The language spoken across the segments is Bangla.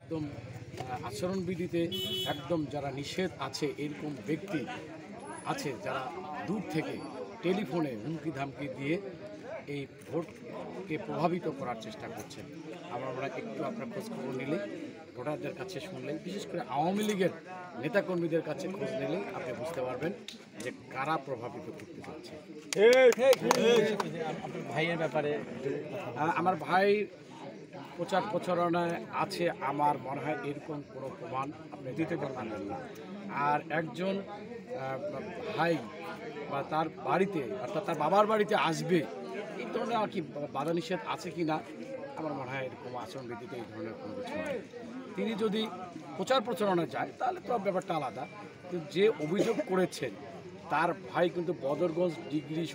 একদম আচরণবিধিতে একদম যারা নিষেধ আছে এরকম ব্যক্তি আছে যারা দূর থেকে টেলিফোনে হুমকি ধামকি দিয়ে এই ভোটকে প্রভাবিত করার চেষ্টা করছেন। আমরা একটু আপনার খোঁজখবর নিলে ভোটারদের কাছে শুনলেন, বিশেষ করে আওয়ামী লীগের নেতাকর্মীদের কাছে খোঁজ নিলেই আপনি বুঝতে পারবেন যে কারা প্রভাবিত করতে যাচ্ছে। ভাইয়ের ব্যাপারে আমার ভাই প্রচার প্রচারণায় আছে, আমার মনে হয় এরকম কোনো প্রমাণ আপনি দিতে পারবেন না। আর একজন ভাই বা তার বাড়িতে অর্থাৎ তার বাবার বাড়িতে আসবে এই ধরনের আর কি বাধা নিষেধ আছে কি না, আমার মনে হয় এরকম আচরণবিধিতে এই ধরনের কোনো কিছু নেই। তিনি যদি প্রচার প্রচারণায় যায় তাহলে তো ব্যাপারটা আলাদা, কিন্তু যে অভিযোগ করেছেন তার ভাই কিন্তু বদরগঞ্জ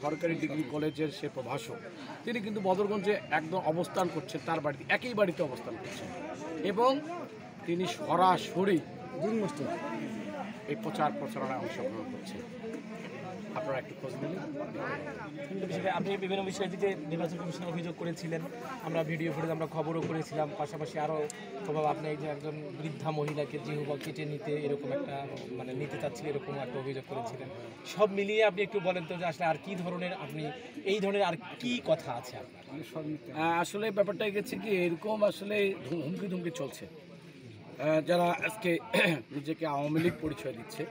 সরকারি ডিগ্রি কলেজের সে প্রভাষক, তিনি কিন্তু বদরগঞ্জে একদম অবস্থান করছেন, তার বাড়িতে একই বাড়িতে অবস্থান করছেন এবং তিনি সরাসরি এই প্রচার প্রচারণায় অংশগ্রহণ করছেন। আপনারা একটু খোঁজ নিলেন। আপনি বিভিন্ন বিষয়টিতে নির্বাচন কমিশন অভিযোগ করেছিলেন, আমরা ভিডিও ফুটেজ আমরা খবরও করেছিলাম। পাশাপাশি আরও প্রভাব আপনি একজন বৃদ্ধা মহিলাকে জিহ্বা কেটে নিতে এরকম একটা নিতে চাচ্ছিলেন, এরকম একটা অভিযোগ করেছিলেন। সব মিলিয়ে আপনি একটু বলেন তো যে আসলে আর কী ধরনের আপনি এই ধরনের আর কি কথা আছে আপনার? আসলে ব্যাপারটা গেছে কি এরকম আসলে হুমকি ধুমকি চলছে। যারা আজকে নিজেকে আওয়ামী লীগ পরিচয় দিচ্ছে,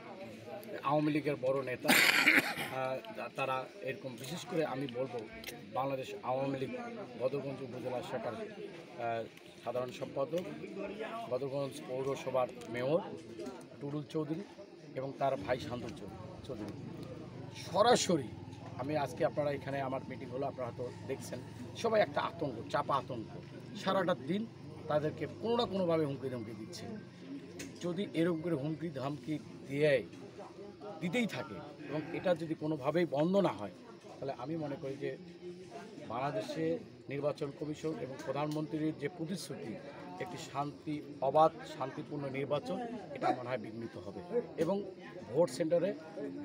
আওয়ামী লীগের বড় নেতা, তারা এরকম বিশেষ করে আমি বলবো বাংলাদেশ আওয়ামী লীগ বদরগঞ্জ উপজেলা শাখার সাধারণ সম্পাদক, বদরগঞ্জ পৌরসভার মেয়র টুডুল চৌধুরী এবং তার ভাই শান্তন চৌধুরী সরাসরি, আমি আজকে আপনারা এখানে আমার মিটিং হলো, আপনারা হয়তো দেখছেন, সবাই একটা আতঙ্ক, চাপা আতঙ্ক, সারাটা দিন তাদেরকে কোনো না কোনোভাবে হুমকি ধমকি দিচ্ছে। যদি এরকম করে হুমকি ধামকি দিতেই থাকে এবং এটা যদি কোনোভাবেই বন্ধ না হয়, তাহলে আমি মনে করি যে বাংলাদেশে নির্বাচন কমিশন এবং প্রধানমন্ত্রীর যে প্রতিশ্রুতি একটি অবাধ শান্তিপূর্ণ নির্বাচন, এটা মনে হয় বিঘ্নিত হবে এবং ভোট সেন্টারে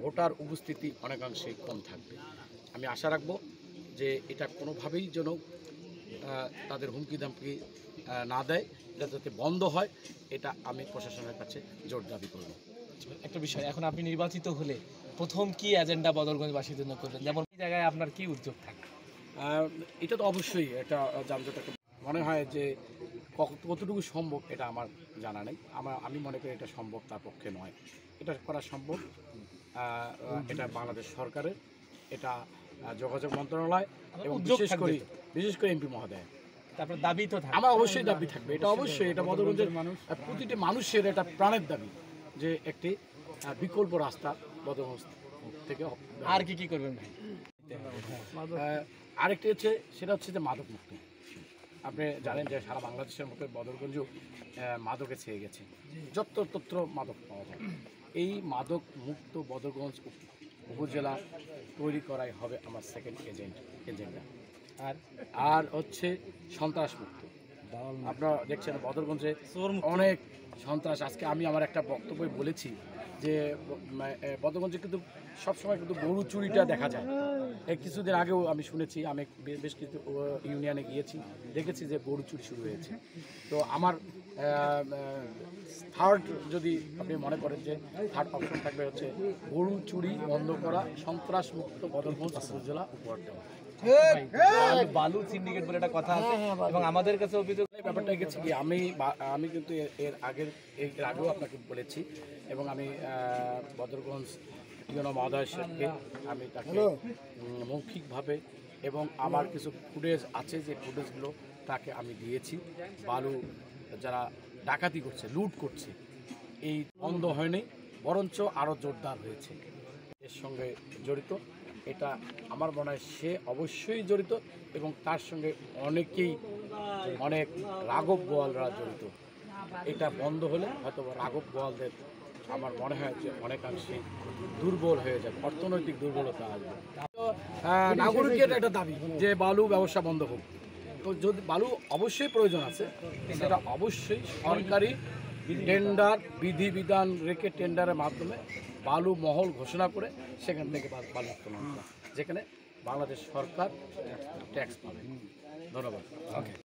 ভোটার উপস্থিতি অনেকাংশেই কম থাকবে। আমি আশা রাখব যে এটা কোনোভাবেই যেন তাদের হুমকি ধামকি না দেয়, এটা যাতে বন্ধ হয়, এটা আমি প্রশাসনের কাছে জোর দাবি করব। একটা বিষয়, এখন আপনি নির্বাচিত হলে প্রথম কি এজেন্ডা বদরগঞ্জবাসীর জন্য করবেন, যেমন এই জায়গায় আপনার কি উদ্যোগ থাকে? এটা তো অবশ্যই একটা যানজট, মনে হয় যে কতটুকু সম্ভব এটা আমার জানা নেই। আমি মনে করি এটা সম্ভব তার পক্ষে নয়, এটা করা সম্ভব এটা বাংলাদেশ সরকারের, এটা যোগাযোগ মন্ত্রণালয় এবং বিশেষ করে এমপি মহোদয়। তারপর দাবি তো থাকে, আমার অবশ্যই দাবি থাকবে, এটা অবশ্যই, এটা বদরগঞ্জের প্রতিটি মানুষের এটা প্রাণের দাবি যে একটি বিকল্প রাস্তা বদরগঞ্জ থেকে। আর কি করবেন ভাই? আরেকটি হচ্ছে, সেটা হচ্ছে যে মাদক মুক্ত। আপনি জানেন যে সারা বাংলাদেশের মতো বদরগঞ্জও মাদকে ছেয়ে গেছে, যত্র মাদক পাওয়া যায়। এই মাদক মুক্ত বদরগঞ্জ উপজেলা তৈরি করাই হবে আমার সেকেন্ড এজেন্ডা। আর হচ্ছে সন্ত্রাস মুক্ত। আপনারা দেখছেন বদরগঞ্জে অনেক সন্ত্রাস। আজকে আমি আমার একটা বক্তব্যে বলেছি যে বদরগঞ্জে কিন্তু সবসময় কিন্তু গরু চুরিটা দেখা যায়। কিছুদিন আগেও আমি শুনেছি, আমি বেশ কিছু ইউনিয়নে গিয়েছি, দেখেছি যে গরু চুরি শুরু হয়েছে। তো আমার থার্ড, যদি আপনি মনে করেন যে থার্ড অপশন থাকবে হচ্ছে গরু চুরি বন্ধ করা, সন্ত্রাস মুক্ত বদরগঞ্জ উপজেলা উপহার দেওয়া। বালু সিন্ডিকেট বলে একটা কথা আছে এবং আমাদের কাছে অভিযোগ ব্যাপারটা গেছে কি, আমি কিন্তু এর আগেও আপনাকে বলেছি এবং আমি বদরগঞ্জ টিওনো মহোদয় সাহেবকে আমি তাকে মৌখিকভাবে এবং আমার কিছু ফুটেজ আছে, যে ফুটেজগুলো তাকে আমি দিয়েছি। বালু যারা ডাকাতি করছে, লুট করছে, এই বন্ধ হয়নি, বরঞ্চ আরও জোরদার হয়েছে। এর সঙ্গে জড়িত, এটা আমার মনে হয় সে অবশ্যই জড়িত এবং তার সঙ্গে অনেক রাঘব বোয়ালরা জড়িত। এটা বন্ধ হলে হয়তো রাঘব বোয়ালদের আমার মনে হয় যে অনেকাংশেই দুর্বল হয়ে যাবে, অর্থনৈতিক দুর্বলতা আসবে। নাগরিকের একটা দাবি যে বালু ব্যবসা বন্ধ হোক। তো যদি বালু অবশ্যই প্রয়োজন আছে, সেটা অবশ্যই সরকারি টেন্ডার বিধিবিধান রেখে টেন্ডারের মাধ্যমে বালু মহল ঘোষণা করে সেখান থেকে বালু উত্তোলন করা, যেখানে বাংলাদেশ সরকার ট্যাক্স পাবে। ধন্যবাদ।